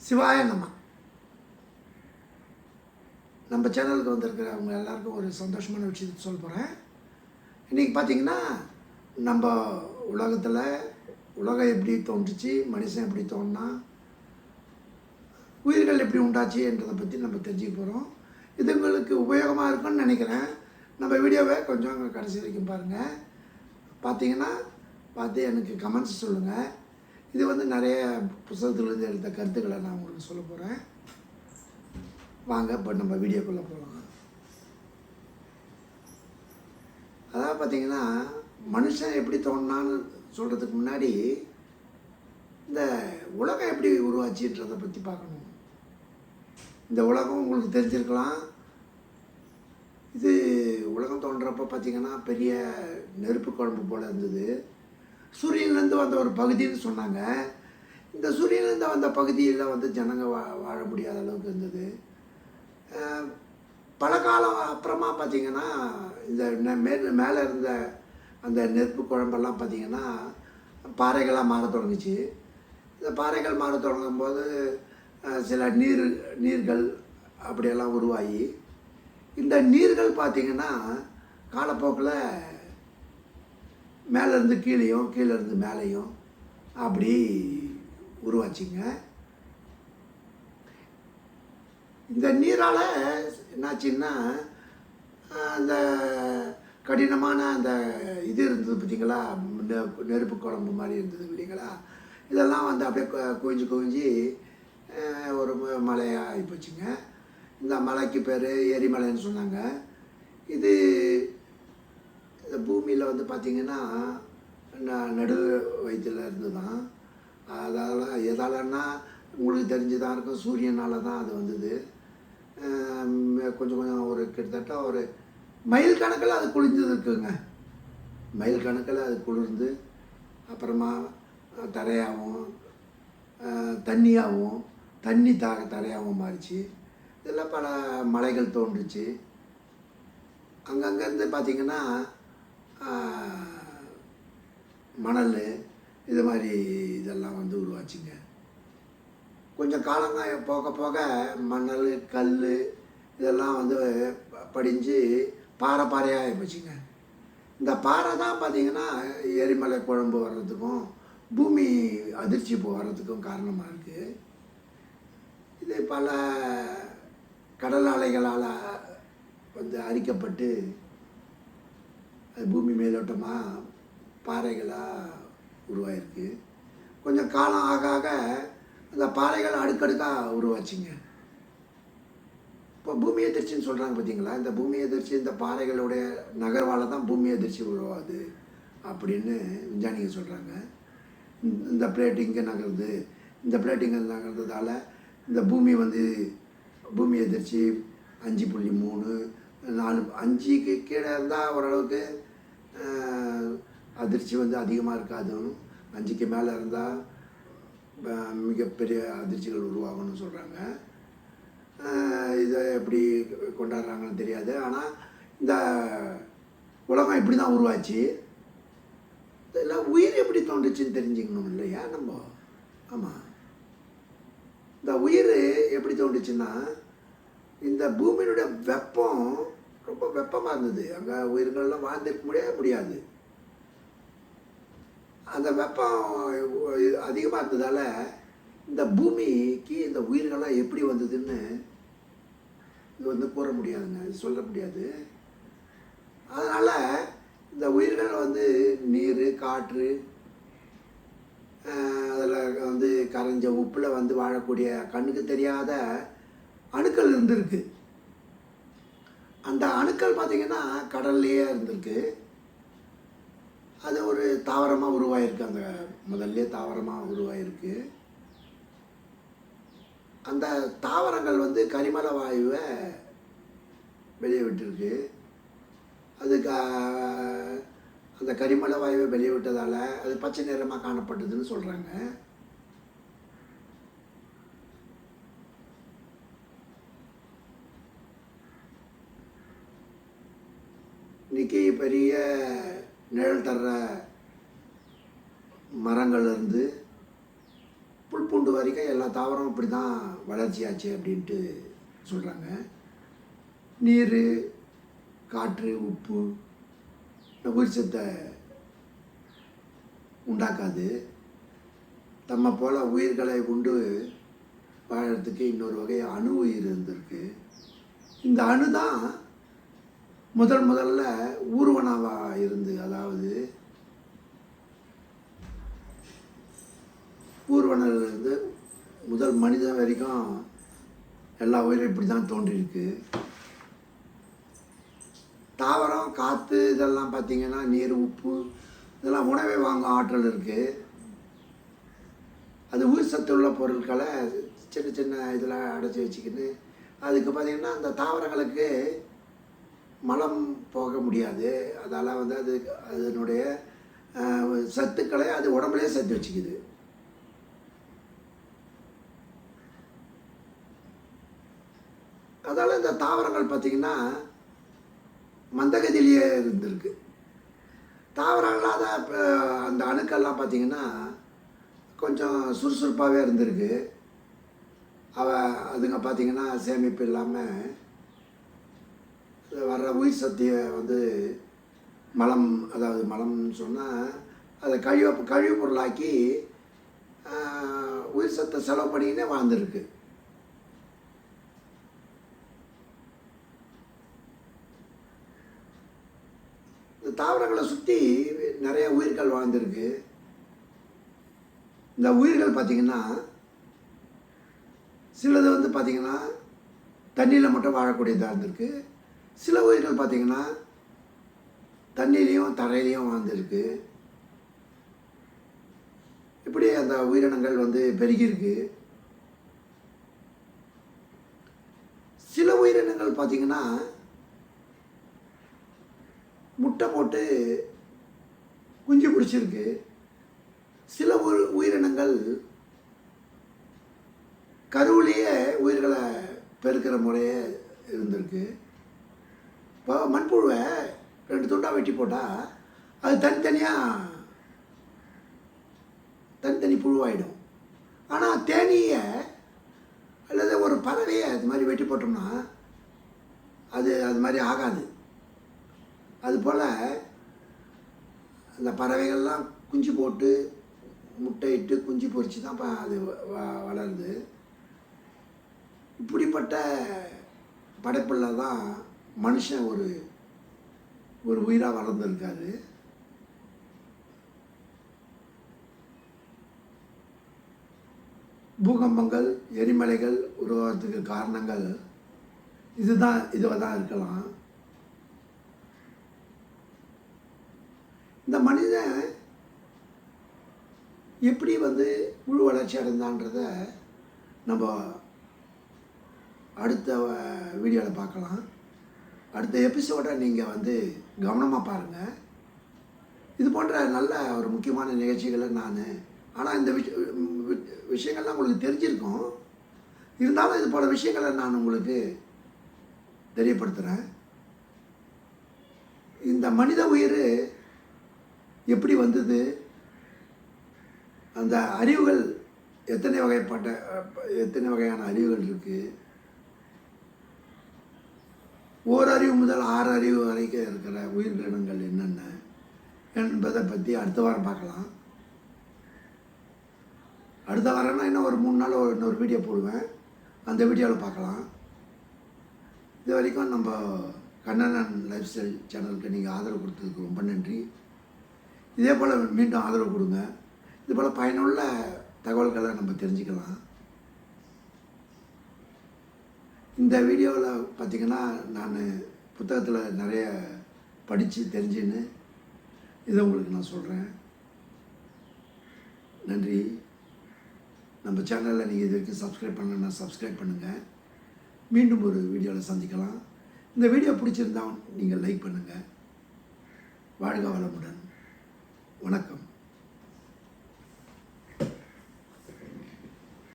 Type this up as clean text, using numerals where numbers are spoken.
சிவாய நம. நம்ம சேனலுக்கு வந்திருக்கிற அவங்க எல்லாருக்கும் ஒரு சந்தோஷமான விஷயத்தை சொல்ல போகிறேன். இன்றைக்கி பார்த்திங்கன்னா நம்ம உலகத்தில் உலகம் எப்படி தோன்றுச்சு, மனுஷன் எப்படி தோணுனா, உயிர்கள் எப்படி உண்டாச்சு என்றதை பற்றி நம்ம தெரிஞ்சுக்க போகிறோம். இது உங்களுக்கு உபயோகமாக இருக்கும்னு நினைக்கிறேன். நம்ம வீடியோவை கொஞ்சம் கடைசி வரைக்கும் பாருங்கள். பார்த்திங்கன்னா பார்த்து எனக்கு கமெண்ட்ஸ் சொல்லுங்கள். இது நிறைய புத்தகத்துலேருந்து எடுத்த கருத்துக்களை நான் உங்களுக்கு சொல்ல போகிறேன். வாங்க இப்போ நம்ம வீடியோக்குள்ளே போகலாம். அதாவது பார்த்திங்கன்னா மனுஷன் எப்படி தோணுனான்னு சொல்கிறதுக்கு முன்னாடி இந்த உலகம் எப்படி உருவாச்சுன்றதை பற்றி பார்க்கணும். இந்த உலகம் உங்களுக்கு தெரிஞ்சிருக்கலாம். இது உலகம் தோன்றப்போ பார்த்திங்கன்னா பெரிய நெருப்பு குழம்பு போல் இருந்தது. சூரியன்லேருந்து வந்த ஒரு பகுதின்னு சொன்னாங்க. இந்த சூரியன்லேருந்து வந்த பகுதியில் ஜனங்க வாழ முடியாத அளவுக்கு இருந்தது. பல காலம் அப்புறமா பார்த்திங்கன்னா இந்த மேலே இருந்த அந்த நெருப்பு குழம்பெல்லாம் பார்த்திங்கன்னா பாறைகளாக மாற தொடங்குச்சு. இந்த பாறைகள் மாற தொடங்கும் போது சில நீர்கள் அப்படியெல்லாம் உருவாகி, இந்த நீர்கள் பார்த்திங்கன்னா காலப்போக்கில் மேலேருந்து கீழேயும் கீழேருந்து மேலேயும் அப்படி உருவாச்சுங்க. இந்த நீரால் என்னாச்சுன்னா அந்த கடினமான அந்த இது இருந்தது பார்த்திங்களா, நெருப்பு குழம்பு மாதிரி இருந்தது இல்லைங்களா, இதெல்லாம் அப்படியே குவிஞ்சு குவிஞ்சு ஒரு மலையாக ஆகிப்போச்சுங்க. இந்த மலைக்கு பேர் எரிமலைன்னு சொன்னாங்க. இது இந்த பூமியில் பார்த்திங்கன்னா நடு வயிற்றில் இருந்து தான். எதாலன்னா உங்களுக்கு தெரிஞ்சு தான் இருக்கும். சூரியனால் தான் அது வந்தது. கொஞ்சம் கொஞ்சம் ஒரு கிட்டத்தட்ட ஒரு மைல் கணக்கில் அது குளிர்ந்து இருக்குங்க. மைல் கணக்கில் அது குளிர்ந்து அப்புறமா தரையாகவும் தண்ணியாகவும் தரையாகவும் மாறிச்சு. இதில் பல மலைகள் தோன்றுச்சு. அங்கங்கேருந்து பார்த்திங்கன்னா மணல் இது மாதிரி இதெல்லாம் உருவாச்சுங்க. கொஞ்சம் காலங்க போக போக மணல் கல் இதெல்லாம் படிஞ்சு பாறையாக ஆகிப்போச்சுங்க. இந்த பாறை தான் பார்த்திங்கன்னா எரிமலை குழம்பு வர்றதுக்கும் பூமி அதிர்ச்சி வர்றதுக்கும் காரணமாக இருக்குது. இது பல கடல் அலைகளால் அரிக்கப்பட்டு அது பூமி மேலோட்டமாக பாறைகளாக உருவாயிருக்கு. கொஞ்சம் காலம் ஆக ஆக அந்த பாறைகள் அடுக்கடுக்காக உருவாச்சுங்க. இப்போ பூமி எதிர்ச்சின்னு சொல்கிறாங்க பார்த்தீங்களா, இந்த பூமி எதிர்ச்சி இந்த பாறைகளுடைய நகர்வால் தான் பூமி எதிர்ச்சி உருவாகுது அப்படின்னு விஞ்ஞானிங்க சொல்கிறாங்க. இந்த பிளேட் இங்கே நகருது, இந்த பிளேட் இங்கே நகர்றதால இந்த பூமி பூமி எதிர்ச்சி 5.3 4 5க்கு கீழே இருந்தால் ஓரளவுக்கு அதிர்ச்சி அதிகமாக இருக்காதுன்னு, 5க்கு மேலே இருந்தால் மிகப்பெரிய அதிர்ச்சிகள் உருவாகும்னு சொல்கிறாங்க. இதை எப்படி கொண்டாடுறாங்கன்னு தெரியாது. ஆனால் இந்த உலகம் இப்படி தான் உருவாச்சு. இதெல்லாம் உயிர் எப்படி தோன்றுச்சுன்னு தெரிஞ்சுக்கணும் இல்லையா நம்ம. ஆமாம், இந்த உயிர் எப்படி தோன்றுச்சுன்னா இந்த பூமியினுடைய வெப்பம் ரொம்ப வெப்பமாக இருந்தது. அங்கே உயிர்கள்லாம் வாழ்ந்துக்க முடியாது. அந்த வெப்பம் அதிகமாக இருந்ததால் இந்த பூமிக்கு இந்த உயிர்கள்லாம் எப்படி வந்ததுன்னு இது கூற முடியாதுங்க, சொல்ல முடியாது. அதனால் இந்த உயிர்கள் நீர் காற்று அதில் கரைஞ்ச உப்பில் வாழக்கூடிய கண்ணுக்கு தெரியாத அணுக்கள் இருந்திருக்கு. அந்த அணுக்கள் பார்த்திங்கன்னா கடல்லையே இருந்திருக்கு. அது ஒரு தாவரமாக உருவாயிருக்கு. அந்த முதல்ல தாவரமாக உருவாயிருக்கு. அந்த தாவரங்கள் கரிமல வாயுவை வெளியே விட்டுருக்கு. அதுக்கு அந்த கரிமல வாயுவை வெளியே விட்டதால் அது பச்சை நிறமாக காணப்பட்டதுன்னு சொல்கிறாங்க. இன்றைக்கி பெரிய நிழல் தர்ற மரங்கள்லேருந்து புல் முதற்கொண்டு வரைக்கும் எல்லா தாவரமும் இப்படி தான் வளர்ச்சியாச்சு அப்படின்ட்டு சொல்கிறாங்க. நீர், காற்று, உப்பு உயிர் சத்தை உண்டாக்காது. தம்மை போல் உயிர்களை உண்டு வாழறதுக்கு இன்னொரு வகை அணு உயிர் இருந்திருக்கு. இந்த அணு தான் முதல்ல ஊர்வனவாக இருந்து, அதாவது ஊர்வனிலிருந்து முதல் மனிதன் வரைக்கும் எல்லா உயிரும் இப்படி தான் தோன்றியிருக்கு. தாவரம், காற்று இதெல்லாம் பார்த்திங்கன்னா நீர், உப்பு இதெல்லாம் உணவை வாங்கும் ஆற்றல் இருக்குது. அது உயிர் சத்து உள்ள பொருட்களை சின்ன சின்ன இதில் அடைச்சி வச்சுக்கின்னு அதுக்கு பார்த்திங்கன்னா அந்த தாவரங்களுக்கு மலம் போக முடியாது. அதால் வந்து அது அதனுடைய சத்துக்களை அது உடம்புலேயே சேர்த்து வச்சுக்குது. அதால் இந்த தாவரங்கள் பார்த்திங்கன்னா மந்தகதியிலேயே இருந்திருக்கு. தாவரங்களாக அந்த அணுக்கள்லாம் பார்த்திங்கன்னா கொஞ்சம் சுறுசுறுப்பாகவே இருந்திருக்கு. அதுங்க பார்த்திங்கன்னா சேமிப்பு இல்லாமல் வர்ற உயிர் சக்தியை வந்து மலம், அதாவது மலம்னு சொன்னால் அதை கழிவு பொருளாக்கி உயிர் சத்தை செலவு பண்ணிக்கினே வாழ்ந்துருக்கு. இந்த தாவரங்களை சுற்றி நிறைய உயிர்கள் வாழ்ந்துருக்கு. இந்த உயிர்கள் பார்த்திங்கன்னா சிலது வந்து பார்த்திங்கன்னா தண்ணியில் மட்டும் வாழக்கூடியதாக இருந்திருக்கு. சில உயிர்கள் பார்த்திங்கன்னா தண்ணிலையும் தரையிலையும் வாழ்ந்துருக்கு. இப்படி அந்த உயிரினங்கள் வந்து பெருகிருக்கு. சில உயிரினங்கள் பார்த்திங்கன்னா முட்டை போட்டு குஞ்சு பிடிச்சிருக்கு. சில உயிரினங்கள் கருவிலேயே உயிர்களை பெருக்கிற முறையே இருந்திருக்கு. இப்போ மண்புழுவை 2 துண்டாக வெட்டி போட்டால் அது தனித்தனி புழுவாயிடும். ஆனால் தேனீயை அல்லது ஒரு பறவையை அது மாதிரி வெட்டி போட்டோம்னா அது மாதிரி ஆகாது. அதுபோல் அந்த பறவைகள்லாம் குஞ்சு போட்டு முட்டையிட்டு குஞ்சு பொறிச்சு தான் அது வளருது. இப்படிப்பட்ட படைப்பில் தான் மனுஷன் ஒரு உயிராக வளர்ந்துருக்காரு. பூகம்பங்கள், எரிமலைகள் உருவாகிறதுக்கு காரணங்கள் இதுவாக தான் இருக்கலாம். இந்த மனிதன் எப்படி வந்து முழு வளர்ச்சி அடைந்தான்றத நம்ம அடுத்த வீடியோவில் பார்க்கலாம். அடுத்த எபிசோடை நீங்கள் வந்து கவனமாக பாருங்கள். இது போன்ற நல்ல ஒரு முக்கியமான நிகழ்ச்சிகளை ஆனால் இந்த விஷயங்கள்லாம் உங்களுக்கு தெரிஞ்சிருக்கும். இருந்தாலும் இது போல விஷயங்களை நான் உங்களுக்கு தெரியப்படுத்துகிறேன். இந்த மனித உயிர் எப்படி வந்தது, அந்த அறிவுகள் எத்தனை வகையான அறிவுகள் இருக்குது, ஓரறிவு முதல் 6 அறிவு வரைக்கும் இருக்கிற உயிரினங்கள் என்னென்ன என்பதை பற்றி அடுத்த வாரம் பார்க்கலாம். அடுத்த வாரம்னா இன்னும் ஒரு 3 நாள் இன்னொரு வீடியோ போடுவேன். அந்த வீடியோவில் பார்க்கலாம். இது வரைக்கும் நம்ம கண்ணன் லைஃப் ஸ்டைல் சேனலுக்கு நீங்கள் ஆதரவு கொடுத்ததுக்கு ரொம்ப நன்றி. இதே போல் மீண்டும் ஆதரவு கொடுங்க. இது போல் பயனுள்ள தகவல்களை நம்ம தெரிஞ்சுக்கலாம். இந்த வீடியோவில் பார்த்திங்கன்னா நான் புத்தகத்தில் நிறைய படித்து தெரிஞ்சுன்னு இதை உங்களுக்கு நான் சொல்கிறேன். நன்றி. நம்ம சேனலில் நீங்கள் இது வரைக்கும் சப்ஸ்கிரைப் பண்ணணுன்னா சப்ஸ்கிரைப் பண்ணுங்கள். மீண்டும் ஒரு வீடியோவில் சந்திக்கலாம். இந்த வீடியோ பிடிச்சிருந்தால் நீங்கள் லைக் பண்ணுங்கள். வாழ்க வளமுடன். வணக்கம்.